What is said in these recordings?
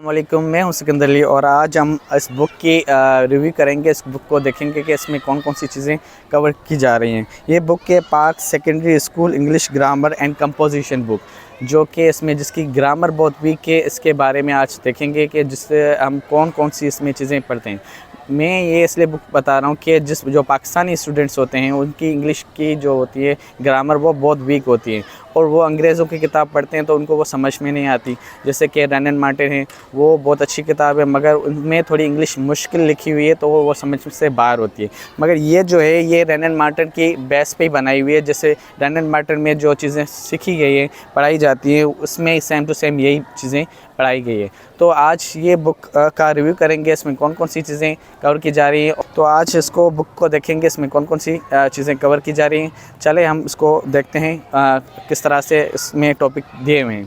वालेकुम, मैं हूं सिकंदर अली और आज हम इस बुक की रिव्यू करेंगे। इस बुक को देखेंगे कि इसमें कौन कौन सी चीज़ें कवर की जा रही हैं। ये बुक के park secondary school English grammar and composition book, जो कि इसमें जिसकी ग्रामर बहुत वीक है, इसके बारे में आज देखेंगे कि जिससे हम कौन कौन सी इसमें चीज़ें पढ़ते हैं। मैं ये इसलिए बुक बता रहा हूँ कि जो पाकिस्तानी स्टूडेंट्स होते हैं उनकी इंग्लिश की जो होती है ग्रामर वो बहुत वीक होती है और वो अंग्रेज़ों की किताब पढ़ते हैं तो उनको वो समझ में नहीं आती। जैसे कि रैन एंड मार्टिन है, वो बहुत अच्छी किताब है मगर उनमें थोड़ी इंग्लिश मुश्किल लिखी हुई है तो वो समझ से बाहर होती है। मगर ये जो है ये रैन एंड मार्टिन की बेस पे ही बनाई हुई है। जैसे रैन एंड मार्टिन में जो चीज़ें सीखी गई है, पढ़ाई जाती है, उसमें सेम टू सेम यही चीज़ें पढ़ाई गई है। तो आज ये बुक का रिव्यू करेंगे, इसमें कौन कौन सी चीज़ें कवर की जा रही हैं। तो आज इसको बुक को देखेंगे, इसमें कौन कौन सी चीज़ें कवर की जा रही हैं। चले हम इसको देखते हैं किस तरह से इसमें टॉपिक दिए हुए हैं।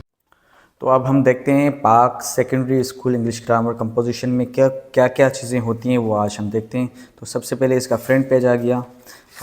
तो अब हम देखते हैं park secondary school English grammar composition में क्या क्या चीज़ें होती हैं, वो आज हम देखते हैं। तो सबसे पहले इसका फ्रंट पेज आ गया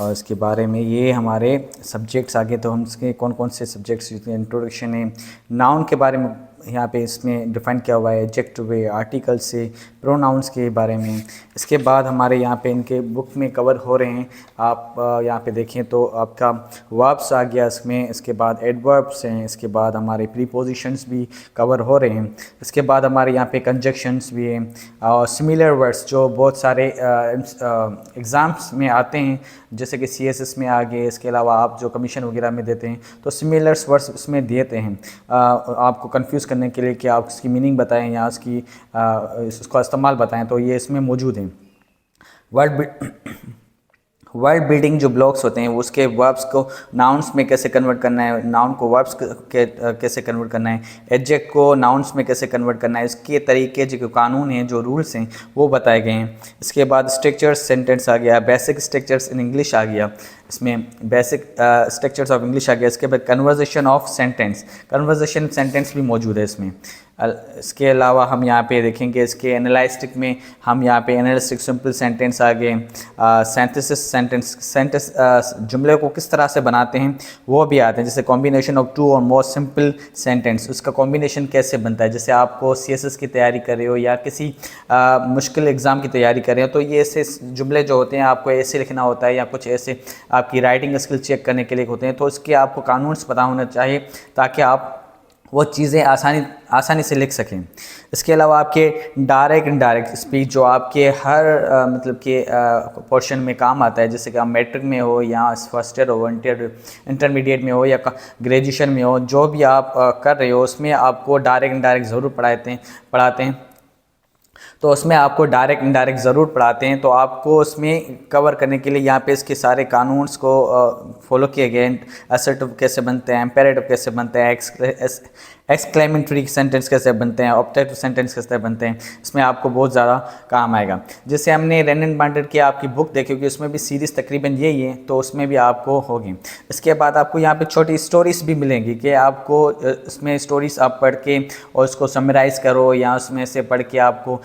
और इसके बारे में ये हमारे सब्जेक्ट्स आ गए। तो हम इसके कौन कौन से सब्जेक्ट्स, इंट्रोडक्शन है, नाउन के बारे में यहाँ पे इसमें डिफ़ाइन किया हुआ है, एडजेक्टिव है, आर्टिकल से, प्रोनाउंस के बारे में। इसके बाद हमारे यहाँ पे इनके बुक में कवर हो रहे हैं। आप यहाँ पे देखें तो आपका वर्ब्स आ गया इसमें, इसके बाद एडवर्ब्स हैं, इसके बाद हमारे प्रीपोजिशंस भी कवर हो रहे हैं। इसके बाद हमारे यहाँ पे कंजक्शंस भी हैं और सिमिलर वर्ड्स जो बहुत सारे एग्ज़ाम्स में आते हैं, जैसे कि CSS में आ गए। इसके अलावा आप जो कमीशन वगैरह में देते हैं तो सिमिलर वर्ड्स उसमें देते हैं आपको कंफ्यूज करने के लिए कि आप इसकी मीनिंग बताएं या इसका इस्तेमाल बताएं, तो ये इसमें मौजूद हैं। वर्ड बिल्डिंग जो ब्लॉक्स होते हैं उसके वर्ब्स को नाउन्स में कैसे कन्वर्ट करना है, नाउन को वर्ब्स कैसे कन्वर्ट करना है, एडजेक्ट को नाउन्स में कैसे कन्वर्ट करना है, इसके तरीके जो कानून हैं, जो रूल्स हैं वो बताए गए हैं। इसके बाद स्ट्रक्चर्स सेंटेंस आ गया, बेसिक स्ट्रक्चर्स इन इंग्लिश आ गया, इसमें बेसिक स्ट्रक्चर्स ऑफ इंग्लिश आ गया। इसके बाद conversation of sentence, conversation sentence भी मौजूद है इसमें। इसके अलावा हम यहाँ पे देखेंगे इसके एनालिस्टिक में, हम यहाँ पे एनालिस्टिक सिंपल सेंटेंस आ गए, सिंथेसिस सेंटेंस जुमले को किस तरह से बनाते हैं वो भी आते हैं। जैसे कॉम्बिनेशन ऑफ टू और मोर सिंपल सेंटेंस, उसका कॉम्बिनेशन कैसे बनता है। जैसे आपको CSS की तैयारी कर रहे हो या किसी मुश्किल एग्ज़ाम की तैयारी कर रहे हो तो ये ऐसे जुमले जो होते हैं आपको ऐसे लिखना होता है या कुछ ऐसे आपकी राइटिंग स्किल चेक करने के लिए होते हैं। तो इसके आपको कानून पता होना चाहिए ताकि आप वो चीज़ें आसानी से लिख सकें। इसके अलावा आपके डायरेक्ट इनडायरेक्ट स्पीच जो आपके हर मतलब के पोर्शन में काम आता है, जैसे कि आप मैट्रिक में हो या फर्स्ट ईयर हो, इंटरमीडिएट में हो या ग्रेजुएशन में हो, जो भी आप कर रहे हो उसमें आपको डायरेक्ट इनडायरेक्ट ज़रूर पढ़ाते हैं। तो उसमें आपको डायरेक्ट इनडायरेक्ट ज़रूर पढ़ाते हैं। तो आपको उसमें कवर करने के लिए यहाँ पे इसके सारे कानून्स को फॉलो किए गए। असर्टिव कैसे बनते हैं, इम्पेरेटिव कैसे बनते हैं, एक्सक्लेमेटरी सेंटेंस कैसे बनते हैं, ऑब्जेक्टिव सेंटेंस कैसे बनते हैं, इसमें आपको बहुत ज़्यादा काम आएगा। जैसे हमने रैन एंड मार्टिन की आपकी बुक देखी होगी, उसमें भी सीरीज़ तकरीबन यही है, तो उसमें भी आपको होगी। इसके बाद आपको यहाँ पे छोटी स्टोरीज भी मिलेंगी कि आपको इसमें स्टोरीज आप पढ़ के और उसको समराइज़ करो या उसमें से पढ़ के आपको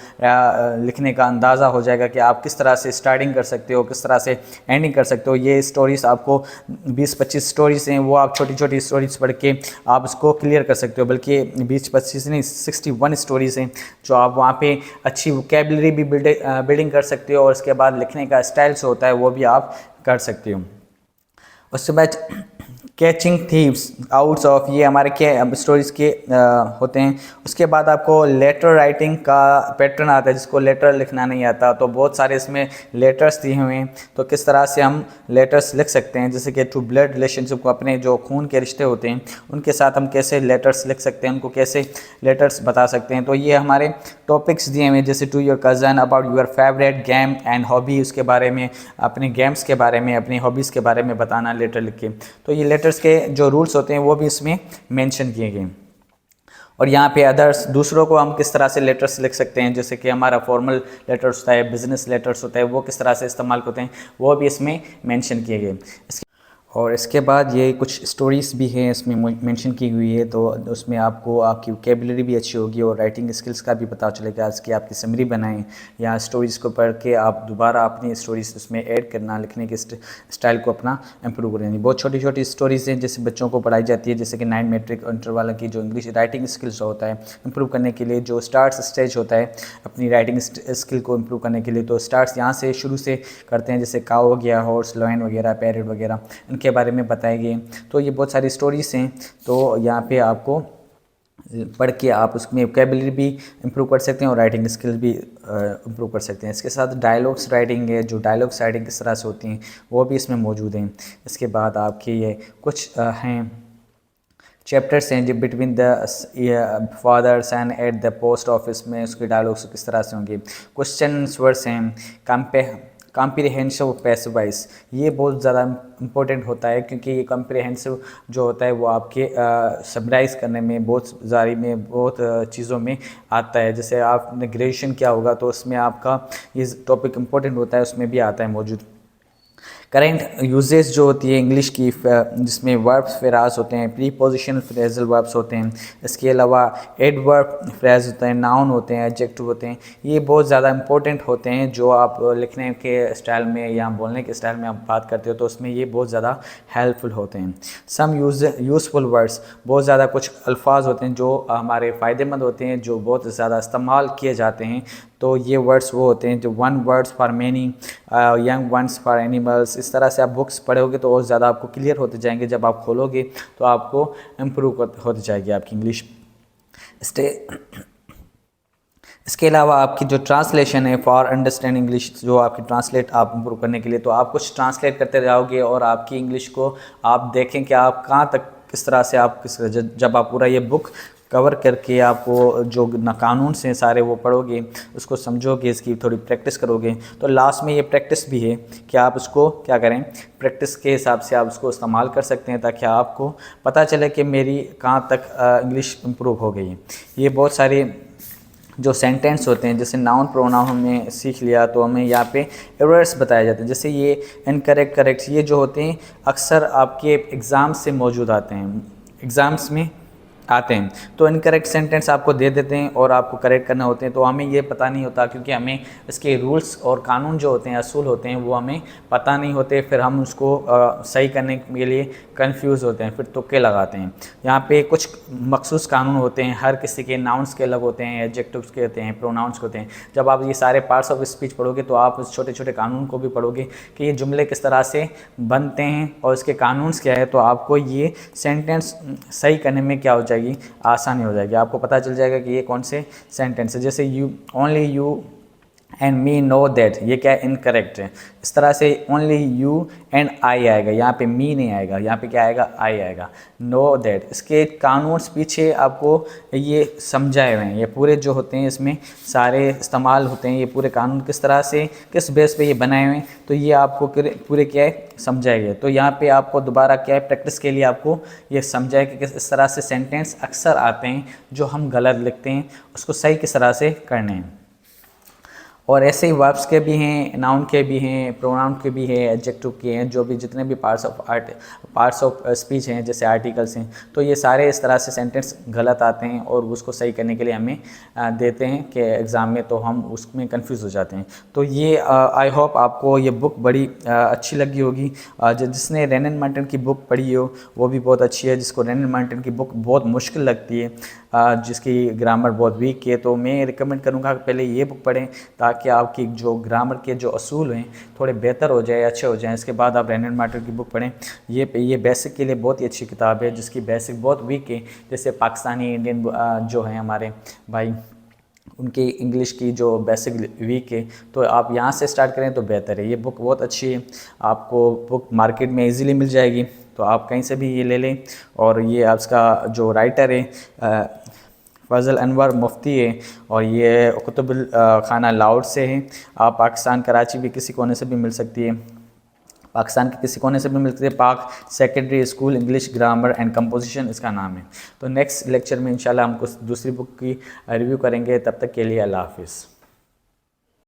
लिखने का अंदाज़ा हो जाएगा कि आप किस तरह से स्टार्टिंग कर सकते हो, किस तरह से एंडिंग कर सकते हो। ये स्टोरीज़ आपको 20-25 स्टोरीज़ हैं, वो आप छोटी छोटी स्टोरीज़ पढ़ के आप इसको क्लियर कर सकते हो। बल्कि 20-25 नहीं 61 स्टोरीज़ हैं जो आप वहाँ पे अच्छी वोकैबुलरी भी बिल्डिंग कर सकते हो और उसके बाद लिखने का स्टाइल जो होता है वो भी आप कर सकते हो। उसके बाद कैचिंग थीव्स आउट्स ऑफ, ये हमारे क्या स्टोरीज़ के होते हैं। उसके बाद आपको लेटर राइटिंग का पैटर्न आता है, जिसको लेटर लिखना नहीं आता तो बहुत सारे इसमें लेटर्स दिए हुए हैं। तो किस तरह से हम लेटर्स लिख सकते हैं, जैसे कि टू ब्लड रिलेशनशिप को, अपने जो खून के रिश्ते होते हैं उनके साथ हम कैसे लेटर्स लिख सकते हैं, उनको कैसे लेटर्स बता सकते हैं। तो ये हमारे टॉपिक्स दिए हुए हैं, जैसे to your cousin, about your favourite game and hobby, उसके बारे में, अपने गेम्स के बारे में, अपनी हॉबीज़ के बारे में बताना लेटर लिख के। तो ये लेटर्स के जो रूल्स होते हैं वो भी इसमें मेंशन किए गए। और यहाँ पे अदर्स, दूसरों को हम किस तरह से लेटर्स लिख सकते हैं, जैसे कि हमारा फॉर्मल लेटर्स होता है, बिजनेस लेटर्स होता है, वो किस तरह से इस्तेमाल होते हैं वो भी इसमें मेंशन किए गए। और इसके बाद ये कुछ स्टोरीज़ भी हैं इसमें मेंशन की हुई है, तो उसमें आपको आपकी वोकेबलरी भी अच्छी होगी और राइटिंग स्किल्स का भी पता चलेगा। इसकी आपकी समरी बनाएं या स्टोरीज़ को पढ़ के आप दोबारा अपनी स्टोरीज़ उसमें ऐड करना, लिखने के स्टाइल को अपना इम्प्रूव करें। बहुत छोटी छोटी स्टोरीज़ हैं जैसे बच्चों को पढ़ाई जाती है, जैसे कि 9 मैट्रिक इंटर वाला की जो इंग्लिश राइटिंग स्किल्स होता है इम्प्रूव करने के लिए, जो स्टार्ट स्टेज होता है अपनी राइटिंग स्किल को इम्प्रूव करने के लिए, तो स्टार्ट्स यहाँ से शुरू से करते हैं, जैसे काऊ हो गया, हॉर्स, लॉयन वगैरह, पैरेट वगैरह, के बारे में बताए गए। तो ये बहुत सारी स्टोरीज़ हैं, तो यहाँ पे आपको पढ़ के आप उसमें वोकेबलरी भी इम्प्रूव कर सकते हैं और राइटिंग स्किल्स भी इम्प्रूव कर सकते हैं। इसके साथ डायलॉग्स राइटिंग है, जो डायलॉग्स राइटिंग किस तरह से होती हैं वो भी इसमें मौजूद हैं। इसके बाद आपके ये कुछ हैं चैप्टर्स हैं जो between the fathers and at the post office में उसके डायलॉग्स किस तरह से होंगे। क्वेश्चन वर्ड्स हैं, कॉम्प्रिहेंसिव पैसिव वॉइस, ये बहुत ज़्यादा इम्पोर्टेंट होता है क्योंकि ये कॉम्प्रिहेंसिव जो होता है वो आपके समराइज़ करने में बहुत चीज़ों में आता है। जैसे आपने ग्रेजुएशन किया होगा तो उसमें आपका ये टॉपिक इम्पोर्टेंट होता है, उसमें भी आता है मौजूद। करेंट यूजेस जो होती है इंग्लिश की, जिसमें वर्ब्स फ्रेज होते हैं, प्रीपोजिशनल फ्रेजल वर्ब्स होते हैं, इसके अलावा एडवर्ब फ्रेज होते हैं, नाउन होते हैं, एडजेक्टिव होते हैं, ये बहुत ज़्यादा इंपॉर्टेंट होते हैं जो आप लिखने के स्टाइल में या बोलने के स्टाइल में आप बात करते हो तो उसमें ये बहुत ज़्यादा हेल्पफुल होते हैं। सम यूज़फुल वर्ड्स, बहुत ज़्यादा कुछ अल्फाज होते हैं जो हमारे फ़ायदेमंद होते हैं, जो बहुत ज़्यादा इस्तेमाल किए जाते हैं, तो ये वर्ड्स वो होते हैं जो one words for many, young ones for animals. इस तरह से आप बुक्स पढ़ोगे तो और ज़्यादा आपको क्लियर होते जाएंगे, जब आप खोलोगे तो आपको इम्प्रूव होती जाएगी आपकी इंग्लिश। इसके अलावा आपकी जो ट्रांसलेशन है फॉर अंडरस्टैंड इंग्लिश, जो आपकी ट्रांसलेट आप इम्प्रूव करने के लिए, तो आप कुछ ट्रांसलेट करते जाओगे और आपकी इंग्लिश को आप देखें कि आप कहाँ तक किस तरह से आप जब आप पूरा ये बुक कवर करके आपको जो कानून से सारे वो पढ़ोगे, उसको समझोगे, इसकी थोड़ी प्रैक्टिस करोगे, तो लास्ट में ये प्रैक्टिस भी है कि आप उसको क्या करें, प्रैक्टिस के हिसाब से आप उसको इस्तेमाल कर सकते हैं ताकि आपको पता चले कि मेरी कहाँ तक इंग्लिश इम्प्रूव हो गई है। ये बहुत सारे जो सेंटेंस होते हैं, जैसे नाउन प्रोनाउन हमने सीख लिया तो हमें यहाँ पे एरर्स बताए जाते हैं, जैसे ये इनकरेक्ट, करेक्ट, ये जो होते हैं अक्सर आपके एग्ज़ाम से मौजूद आते हैं, एग्ज़ाम्स में आते हैं, तो इनकरेक्ट सेंटेंस आपको दे देते हैं और आपको करेक्ट करना होते हैं, तो हमें ये पता नहीं होता क्योंकि हमें इसके रूल्स और कानून जो होते हैं, असूल होते हैं, वो हमें पता नहीं होते, फिर हम उसको सही करने के लिए कंफ्यूज होते हैं, फिर तुक्के लगाते हैं। यहाँ पे कुछ मखसूस कानून होते हैं, हर किसी के नाउन्स के अलग होते हैं, एडजेक्टिव्स के होते हैं, प्रोनाउंस के होते हैं। जब आप ये सारे पार्ट्स ऑफ स्पीच पढ़ोगे तो आप उस छोटे छोटे कानून को भी पढ़ोगे कि ये जुमले किस तरह से बनते हैं और इसके कानून्स क्या है, तो आपको ये सेंटेंस सही करने में क्या हो जाएगी, आसानी हो जाएगी। आपको पता चल जाएगा कि ये कौन से सेंटेंस है। जैसे you, only you and me know that, ये क्या है, इनकरेक्ट है। इस तरह से ओनली यू एंड आई आएगा, यहाँ पे मी नहीं आएगा, यहाँ पे क्या आएगा, आई आएगा। नो दैट, इसके कानून पीछे आपको ये समझाए हुए हैं, ये पूरे जो होते हैं इसमें सारे इस्तेमाल होते हैं, ये पूरे कानून किस तरह से किस बेस पे ये बनाए हुए हैं, तो ये आपको पूरे क्या है समझाए गए। तो यहाँ पे आपको दोबारा क्या है, प्रैक्टिस के लिए आपको ये समझाए कि किस तरह से सेंटेंस अक्सर आते हैं जो हम गलत लिखते हैं, उसको सही किस तरह से करने हैं। और ऐसे ही वर्ब्स के भी हैं, नाउन के भी हैं, प्रोनाउन के भी हैं, एडजेक्टिव के हैं, जो भी जितने भी पार्ट्स ऑफ स्पीच हैं, जैसे आर्टिकल्स हैं, तो ये सारे इस तरह से सेंटेंस गलत आते हैं और उसको सही करने के लिए हमें देते हैं कि एग्ज़ाम में, तो हम उसमें कंफ्यूज हो जाते हैं। तो ये आई होप आपको ये बुक बड़ी अच्छी लगी होगी। जिसने रेनन मार्टिन की बुक पढ़ी हो वो भी बहुत अच्छी है, जिसको रेनन मार्टिन की बुक बहुत मुश्किल लगती है, जिसकी ग्रामर बहुत वीक है, तो मैं रिकमेंड करूँगा कि पहले ये बुक पढ़ें ताकि आपकी जो ग्रामर के जो असूल हैं थोड़े बेहतर हो जाए, अच्छे हो जाएं। इसके बाद आप रेनन मार्टिन की बुक पढ़ें। ये बेसिक के लिए बहुत ही अच्छी किताब है, जिसकी बेसिक बहुत वीक है। जैसे पाकिस्तानी इंडियन जो हैं हमारे भाई, उनकी इंग्लिश की जो बेसिक वीक है, तो आप यहाँ से स्टार्ट करें तो बेहतर है। ये बुक बहुत अच्छी है, आपको बुक मार्केट में इजीली मिल जाएगी, तो आप कहीं से भी ये ले लें। और ये आपका जो राइटर है फजल अनवर मुफ्ती है, और ये कुतुबुल खाना लाहौर से है। आप पाकिस्तान कराची भी किसी कोने से भी मिल सकती है, पाकिस्तान के किसी कोने से भी मिल सकती है। पाक secondary school English grammar and composition इसका नाम है। तो नेक्स्ट लेक्चर में इंशाल्लाह हम कुछ दूसरी बुक की रिव्यू करेंगे। तब तक के लिए अल्लाह हाफिज़।